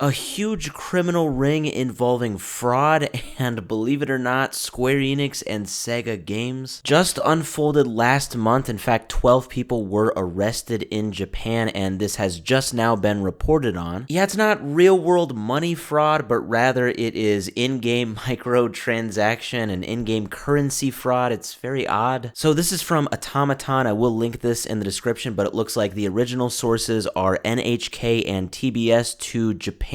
A huge criminal ring involving fraud and, believe it or not, Square Enix and Sega games just unfolded last month. In fact, 12 people were arrested in Japan, and this has just now been reported on. Yeah, it's not real-world money fraud, but rather it is in-game microtransaction and in-game currency fraud. It's very odd. So this is from Automaton. I will link this in the description, but it looks like the original sources are NHK and TBS2 Japan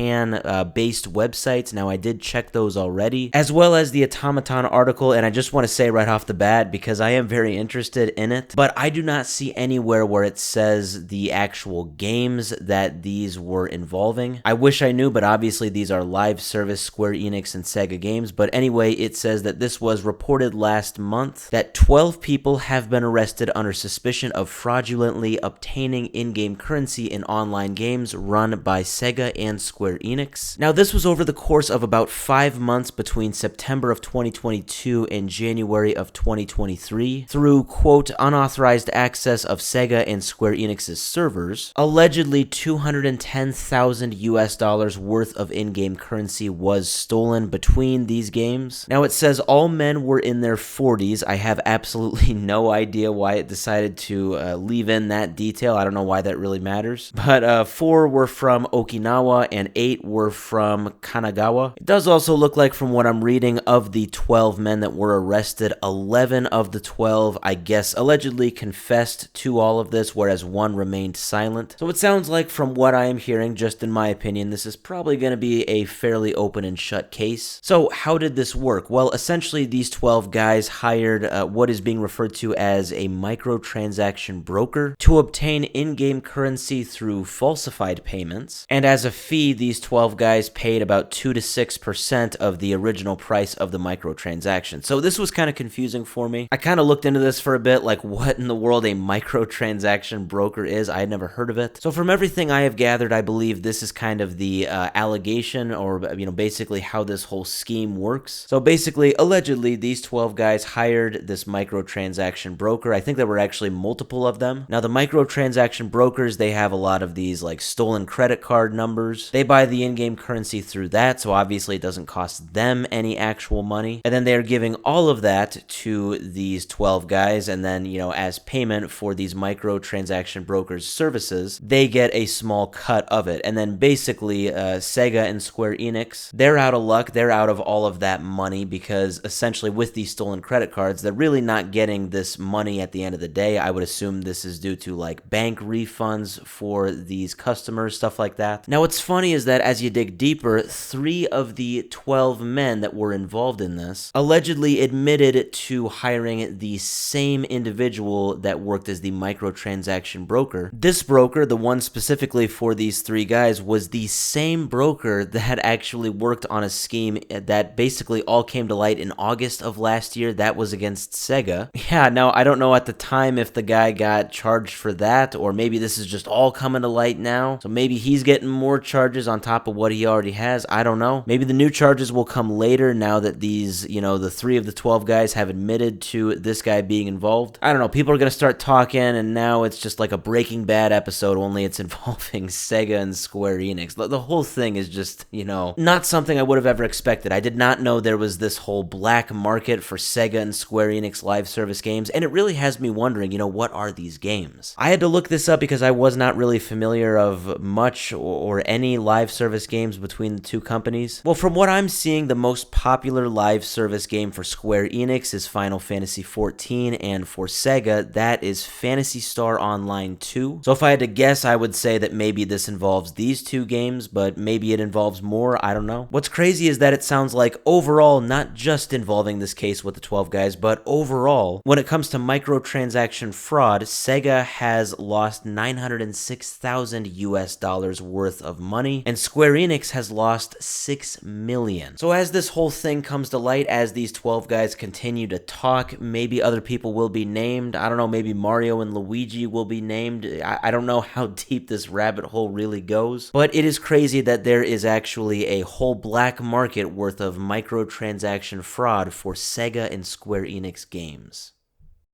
based websites. Now, I did check those already, as well as the Automaton article, and I just want to say right off the bat, because I am very interested in it, but I do not see anywhere where it says the actual games that these were involving. I wish I knew, but obviously these are live service Square Enix and Sega games. But anyway, it says that this was reported last month that 12 people have been arrested under suspicion of fraudulently obtaining in-game currency in online games run by Sega and Square Enix. Now, this was over the course of about 5 months between September of 2022 and January of 2023 through, quote, unauthorized access of Sega and Square Enix's servers. Allegedly, $210,000 worth of in-game currency was stolen between these games. Now, it says all men were in their 40s. I have absolutely no idea why it decided to leave in that detail. I don't know why that really matters. But 4 were from Okinawa and 8 were from Kanagawa. It does also look like, from what I'm reading, of the 12 men that were arrested, 11 of the 12, I guess, allegedly confessed to all of this, whereas 1 remained silent. So it sounds like, from what I am hearing, just in my opinion, this is probably going to be a fairly open and shut case. So how did this work? Well, essentially, these 12 guys hired what is being referred to as a microtransaction broker to obtain in-game currency through falsified payments, and as a fee, these 12 guys paid about 2 to 6% of the original price of the microtransaction. So this was kind of confusing for me. I kind of looked into this for a bit, like what in the world a microtransaction broker is. I had never heard of it. So from everything I have gathered, I believe this is kind of the allegation, or basically how this whole scheme works. So basically, allegedly, these 12 guys hired this microtransaction broker. I think there were actually multiple of them. Now, the microtransaction brokers, they have a lot of these like stolen credit card numbers. They buy the in-game currency through that, so obviously it doesn't cost them any actual money. And then they're giving all of that to these 12 guys, and then, as payment for these microtransaction brokers' services, they get a small cut of it. And then basically, Sega and Square Enix, they're out of luck. They're out of all of that money because essentially with these stolen credit cards, they're really not getting this money at the end of the day. I would assume this is due to like bank refunds for these customers, stuff like that. Now, what's funny is that as you dig deeper, 3 of the 12 men that were involved in this allegedly admitted to hiring the same individual that worked as the microtransaction broker. This broker, the one specifically for these 3 guys, was the same broker that had actually worked on a scheme that basically all came to light in August of last year. That was against Sega. Yeah, now I don't know at the time if the guy got charged for that, or maybe this is just all coming to light now. So maybe he's getting more charges on top of what he already has. I don't know. Maybe the new charges will come later now that these, the 3 of the 12 guys have admitted to this guy being involved. I don't know. People are going to start talking, and now it's just like a Breaking Bad episode, only it's involving Sega and Square Enix. The whole thing is just, not something I would have ever expected. I did not know there was this whole black market for Sega and Square Enix live service games, and it really has me wondering, what are these games? I had to look this up because I was not really familiar of much or any live service games between the two companies. Well, from what I'm seeing, the most popular live service game for Square Enix is Final Fantasy XIV, and for Sega, that is Phantasy Star Online 2. So if I had to guess, I would say that maybe this involves these 2 games, but maybe it involves more, I don't know. What's crazy is that it sounds like overall, not just involving this case with the 12 guys, but overall, when it comes to microtransaction fraud, Sega has lost $906,000 worth of money, and Square Enix has lost $6 million. So as this whole thing comes to light, as these 12 guys continue to talk, maybe other people will be named. I don't know, maybe Mario and Luigi will be named. I don't know how deep this rabbit hole really goes, but it is crazy that there is actually a whole black market worth of microtransaction fraud for Sega and Square Enix games.